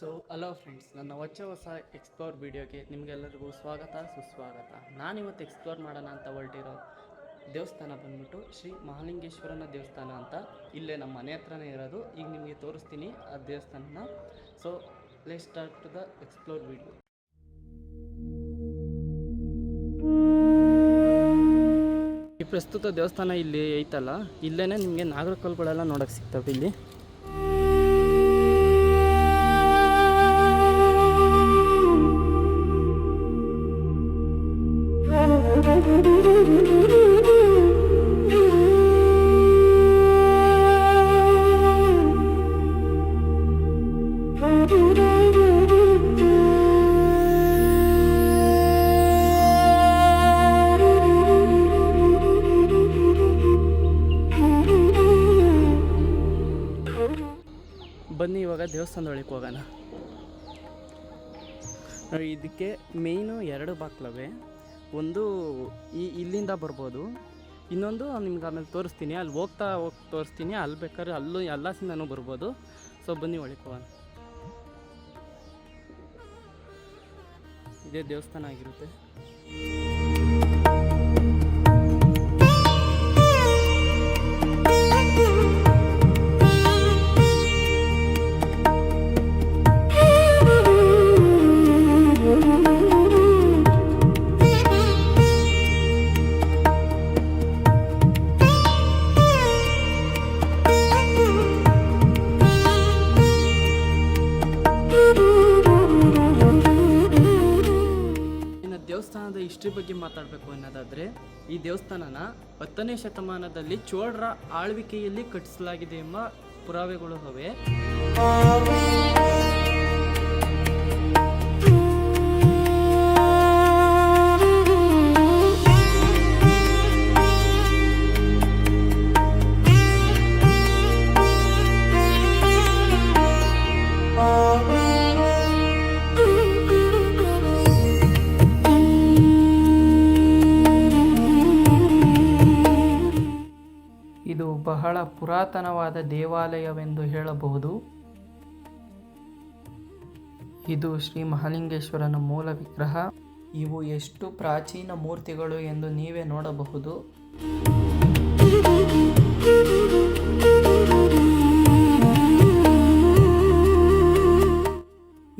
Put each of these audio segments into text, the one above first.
Hello friends, ನನ್ನ ಹೊಸ explore ವಿಡಿಯೋಗೆ ನಿಮಗೆಲ್ಲರಿಗೂ ಸ್ವಾಗತ ಸುಸ್ವಾಗತ. ನಾನಿವತ್ತು ಎಕ್ಸ್ಪ್ಲೋರ್ ಮಾಡೋಣ ಅಂತ ಹೊರಟಿರೋ ದೇವಸ್ಥಾನ ಬಂದ್ಬಿಟ್ಟು ಶ್ರೀ ಮಹಾಲಿಂಗೇಶ್ವರನ ದೇವಸ್ಥಾನ ಅಂತ. ಇಲ್ಲೇ ನಮ್ಮ ಮನೆ ಹತ್ರನೇ ಇರೋದು. ಈಗ ನಿಮಗೆ ತೋರಿಸ್ತೀನಿ ಆ ದೇವಸ್ಥಾನನ. So let's start the explore video. ಈ ಪ್ರಸ್ತುತ ದೇವಸ್ಥಾನ ಇಲ್ಲಿ ಐತಲ್ಲ, ಇಲ್ಲೇ ನಿಮಗೆ ನಾಗರಕಲ್ಲುಗಳೆಲ್ಲ ನೋಡೋಕ್ಕೆ ಸಿಗ್ತವೆ. ಇಲ್ಲಿ ಬನ್ನಿ ಇವಾಗ ದೇವಸ್ಥಾನದೊಳಗೆ ಹೋಗೋಣ. ಇದಕ್ಕೆ ಮೇಯ್ನು 2 ಬಾಗ್ಲವೆ. ಒಂದು ಇಲ್ಲಿಂದ ಬರ್ಬೋದು, ಇನ್ನೊಂದು ನಿಮ್ಗೆ ಆಮೇಲೆ ತೋರಿಸ್ತೀನಿ. ಅಲ್ಲಿ ಹೋಗ್ತಾ ತೋರಿಸ್ತೀನಿ. ಅಲ್ಲಿ ಬೇಕಾದ್ರೆ ಅಲ್ಲೂ ಎಲ್ಲಾಸಿಂದನೂ ಬರ್ಬೋದು. ಸೊ ಬನ್ನಿ ಒಳಗೆ ಹೋಗೋಣ. ಇದೇ ದೇವಸ್ಥಾನ ಆಗಿರುತ್ತೆ. ದೇವಸ್ಥಾನದ ಹಿಸ್ಟ್ರಿ ಬಗ್ಗೆ ಮಾತಾಡಬೇಕು ಅನ್ನೋದಾದರೆ, ಈ ದೇವಸ್ಥಾನನ 10ನೇ ಶತಮಾನದಲ್ಲಿ ಚೋಳರ ಆಳ್ವಿಕೆಯಲ್ಲಿ ಕಟ್ಟಿಸಲಾಗಿದೆ ಎಂಬ ಪುರಾವೆಗಳು ಇವೆ. ಇದು ಬಹಳ ಪುರಾತನವಾದ ದೇವಾಲಯವೆಂದು ಹೇಳಬಹುದು. ಇದು ಶ್ರೀ ಮಹಾಲಿಂಗೇಶ್ವರನ ಮೂಲ ವಿಗ್ರಹ. ಇವು ಎಷ್ಟು ಪ್ರಾಚೀನ ಮೂರ್ತಿಗಳು ಎಂದು ನೀವೇ ನೋಡಬಹುದು.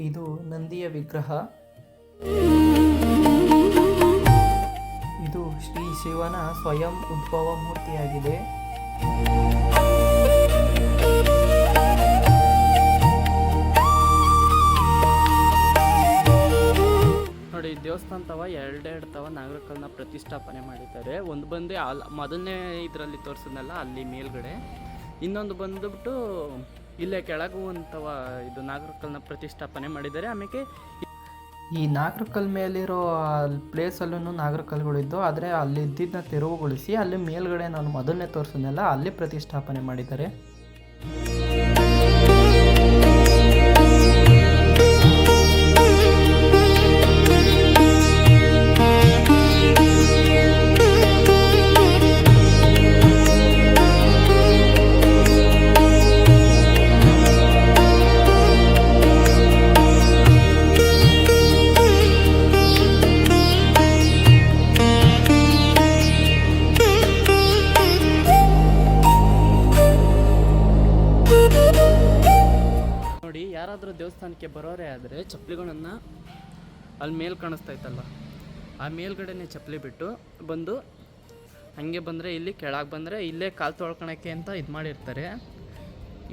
ಇದು ನಂದಿಯ ವಿಗ್ರಹ. ಇದು ಶ್ರೀ ಶಿವನ ಸ್ವಯಂ ಉದ್ಭವ ಮೂರ್ತಿಯಾಗಿದೆ. ನೋಡಿ, ದೇವಸ್ಥಾನ ತವ ಎರಡೆರಡು ತವ ನಾಗರಕಲ್ಲನ್ನ ಪ್ರತಿಷ್ಠಾಪನೆ ಮಾಡಿದ್ದಾರೆ. ಒಂದು ಬಂದು ಮೊದಲನೇ ಇದರಲ್ಲಿ ತೋರಿಸಿದ್ನಲ್ಲ ಅಲ್ಲಿ ಮೇಲ್ಗಡೆ, ಇನ್ನೊಂದು ಬಂದುಬಿಟ್ಟು ಇಲ್ಲೇ ಕೆಳಗೂ ಅಂತವ ಇದು ನಾಗರಕಲ್ಲನ್ನ ಪ್ರತಿಷ್ಠಾಪನೆ ಮಾಡಿದ್ದಾರೆ. ಆಮೇಲೆ ಈ ನಾಗರಕಲ್ ಮೇಲಿರೋ ಪ್ಲೇಸಲ್ಲೂ ನಾಗರಕಲ್ಲುಗಳಿದ್ದು, ಆದರೆ ಅಲ್ಲಿ ಇದ್ದಿದ್ದನ್ನ ತೆರವುಗೊಳಿಸಿ ಅಲ್ಲಿ ಮೇಲ್ಗಡೆ ನಾನು ಮೊದಲನೇ ತೋರಿಸಿದ್ನಲ್ಲ ಅಲ್ಲಿ ಪ್ರತಿಷ್ಠಾಪನೆ ಮಾಡಿದ್ದಾರೆ. ನೋಡಿ, ಯಾರಾದರೂ ದೇವಸ್ಥಾನಕ್ಕೆ ಬರೋರೇ ಆದರೆ ಚಪ್ಪಲಿಗಳನ್ನು ಅಲ್ಲಿ ಮೇಲೆ ಕಾಣಿಸ್ತಾ ಇತ್ತಲ್ಲ, ಆ ಮೇಲ್ಗಡೆನೇ ಚಪ್ಪಲಿ ಬಿಟ್ಟು ಬಂದು ಹಾಗೆ ಬಂದರೆ ಇಲ್ಲಿ ಕೆಳಗೆ ಬಂದರೆ ಇಲ್ಲೇ ಕಾಲು ತೊಳ್ಕೊಳಕ್ಕೆ ಅಂತ ಇದು ಮಾಡಿರ್ತಾರೆ.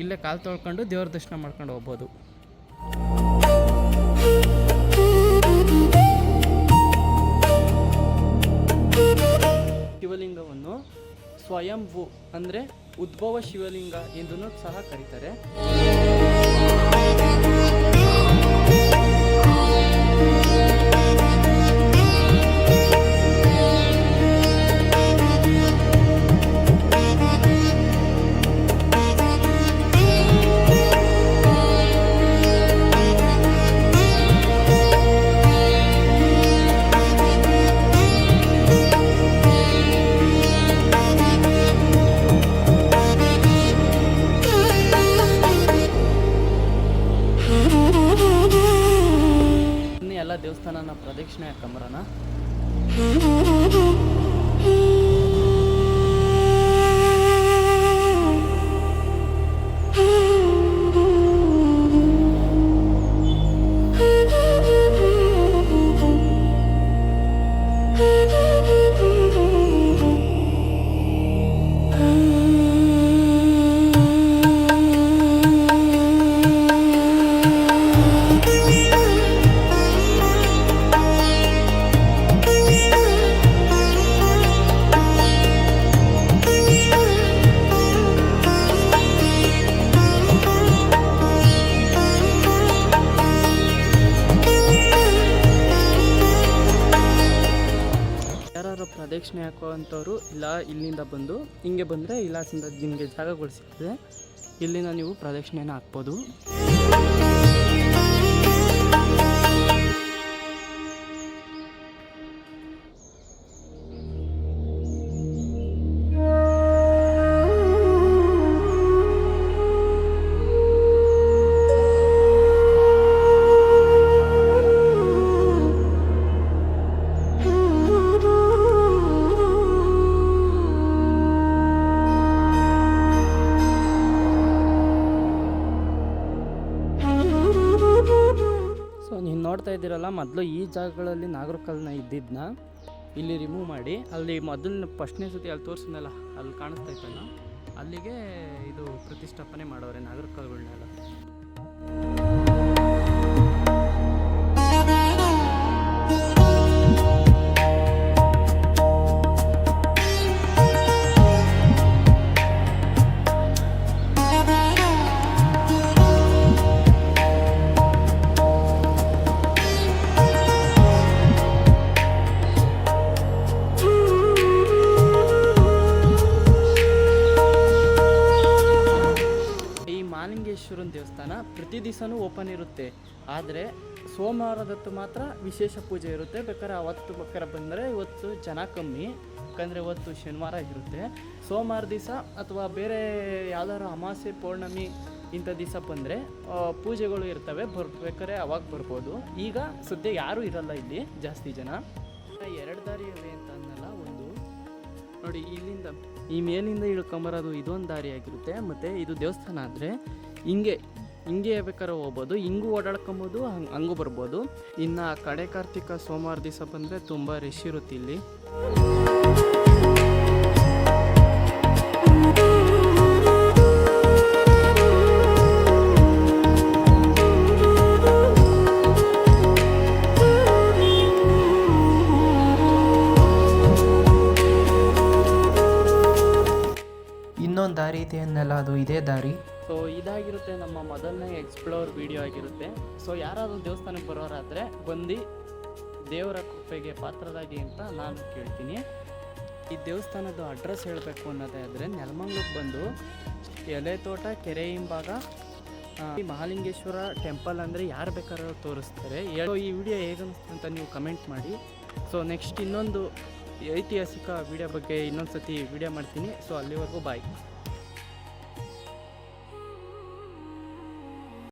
ಇಲ್ಲೇ ಕಾಲು ತೊಳ್ಕೊಂಡು ದೇವ್ರ ದರ್ಶನ ಮಾಡ್ಕೊಂಡು ಹೋಗ್ಬೋದು. ಶಿವಲಿಂಗವನ್ನು ಸ್ವಯಂಭೂ ಅಂದರೆ ಉದ್ಭವ ಶಿವಲಿಂಗ ಎಂದೂ ಸಹ ಕರೀತಾರೆ. ದೇವಸ್ಥಾನನ ಪ್ರದಕ್ಷಿಣೆ ಹಾಕೊಂಬರೋಣ. ಪ್ರದಕ್ಷಿಣೆ ಹಾಕುವಂಥವ್ರು ಇಲ್ಲ ಇಲ್ಲಿಂದ ಬಂದು ಹಿಂಗೆ ಬಂದರೆ ಇಲ್ಲಾಸಿಂದ ನಿಮಗೆ ಜಾಗಗಳು ಸಿಗ್ತದೆ, ಇಲ್ಲಿಂದ ನೀವು ಪ್ರದಕ್ಷಿಣೆನ ಹಾಕ್ಬೋದು. ನೀವು ನೋಡ್ತಾ ಇದ್ದೀರಲ್ಲ, ಮೊದಲು ಈ ಜಾಗಗಳಲ್ಲಿ ನಾಗರಕಲ್ಲನ್ನ ಇದ್ದಿದ್ದನ್ನ ಇಲ್ಲಿ ರಿಮೂವ್ ಮಾಡಿ ಅಲ್ಲಿ ಮೊದಲನೇ ಫಸ್ಟ್ನೇ ಸತಿ ಅಲ್ಲಿ ತೋರಿಸಿದ್ನಲ್ಲ ಅಲ್ಲಿ ಕಾಣಿಸ್ತಾ ಇತ್ತಲ್ಲ, ಅಲ್ಲಿಗೆ ಇದು ಪ್ರತಿಷ್ಠಾಪನೆ ಮಾಡೋರೆ ನಾಗರಕಲ್ಲುಗಳನ್ನೆಲ್ಲ. ಮಹಾಲಿಂಗೇಶ್ವರನ ದೇವಸ್ಥಾನ ಪ್ರತಿ ದಿವಸನೂ ಓಪನ್ ಇರುತ್ತೆ, ಆದರೆ ಸೋಮವಾರದತ್ತು ಮಾತ್ರ ವಿಶೇಷ ಪೂಜೆ ಇರುತ್ತೆ. ಬೇಕಾದ್ರೆ ಅವತ್ತು ಬೇಕಾದ್ರೆ ಬಂದರೆ ಇವತ್ತು ಜನ ಕಮ್ಮಿ, ಯಾಕಂದರೆ ಇವತ್ತು ಶನಿವಾರ ಇರುತ್ತೆ. ಸೋಮವಾರ ದಿವಸ ಅಥವಾ ಬೇರೆ ಯಾವ್ದಾದ್ರು ಅಮಾವಾಸ್ಯೆ ಪೌರ್ಣಮಿ ಇಂಥ ದಿವಸ ಬಂದರೆ ಪೂಜೆಗಳು ಇರ್ತವೆ, ಬರ್ಬೇಕಾದ್ರೆ ಅವಾಗ ಬರ್ಬೋದು. ಈಗ ಸದ್ಯ ಯಾರೂ ಇರಲ್ಲ ಇಲ್ಲಿ ಜಾಸ್ತಿ ಜನ. 2 ದಾರಿ ಇವೆ ಅಂತ ಅನ್ನಲ್ಲ, ಒಂದು ನೋಡಿ ಇಲ್ಲಿಂದ ಈ ಮೇಲಿಂದ ಇಳ್ಕೊಂಬರೋದು ಇದೊಂದು ದಾರಿ ಆಗಿರುತ್ತೆ, ಮತ್ತು ಇದು ದೇವಸ್ಥಾನ ಆದರೆ ಹಿಂಗೆ ಬೇಕಾದ್ರೆ ಹೋಗ್ಬೋದು, ಹಿಂಗೂ ಓಡಾಡ್ಕೊಬೋದು, ಹಂಗೂ ಬರ್ಬೋದು. ಇನ್ನು ಕಡೆ ಕಾರ್ತಿಕ ಸೋಮವಾರ ದಿವಸ ಬಂದರೆ ತುಂಬ ರಶ್ ಇರುತ್ತೆ ಇಲ್ಲಿ. ಇನ್ನೊಂದು ದಾರಿ ಇದೆ ಅನ್ನಲ್ಲ, ಅದು ಇದೇ ದಾರಿ. ಸೊ ಇದಾಗಿರುತ್ತೆ ನಮ್ಮ ಮೊದಲನೇ ಎಕ್ಸ್ಪ್ಲೋರ್ ವಿಡಿಯೋ ಆಗಿರುತ್ತೆ. ಸೊ ಯಾರಾದರೂ ದೇವಸ್ಥಾನಕ್ಕೆ ಬರೋರಾದರೆ ಬಂದು ದೇವರ ಕೃಪೆಗೆ ಪಾತ್ರರಾಗಿ ಅಂತ ನಾನು ಕೇಳ್ತೀನಿ. ಈ ದೇವಸ್ಥಾನದ ಅಡ್ರೆಸ್ ಹೇಳಬೇಕು ಅನ್ನೋದೇ ಆದರೆ, ನೆಲಮಂಗ್ಲಕ್ಕೆ ಬಂದು ಎಲೆ ತೋಟ ಕೆರೆ ಹಿಂಭಾಗ ಈ ಮಹಾಲಿಂಗೇಶ್ವರ ಟೆಂಪಲ್ ಅಂದರೆ ಯಾರು ಬೇಕಾದ್ರೂ ತೋರಿಸ್ತಾರೆ. ಈ ವಿಡಿಯೋ ಹೇಗನ್ನಿಸ್ತು ಅಂತ ನೀವು ಕಮೆಂಟ್ ಮಾಡಿ. ಸೊ ನೆಕ್ಸ್ಟ್ ಇನ್ನೊಂದು ಐತಿಹಾಸಿಕ ವಿಡಿಯೋ ಬಗ್ಗೆ ಇನ್ನೊಂದು ಸತಿ ವಿಡಿಯೋ ಮಾಡ್ತೀನಿ. ಸೊ ಅಲ್ಲಿವರೆಗೂ ಬಾಯ್.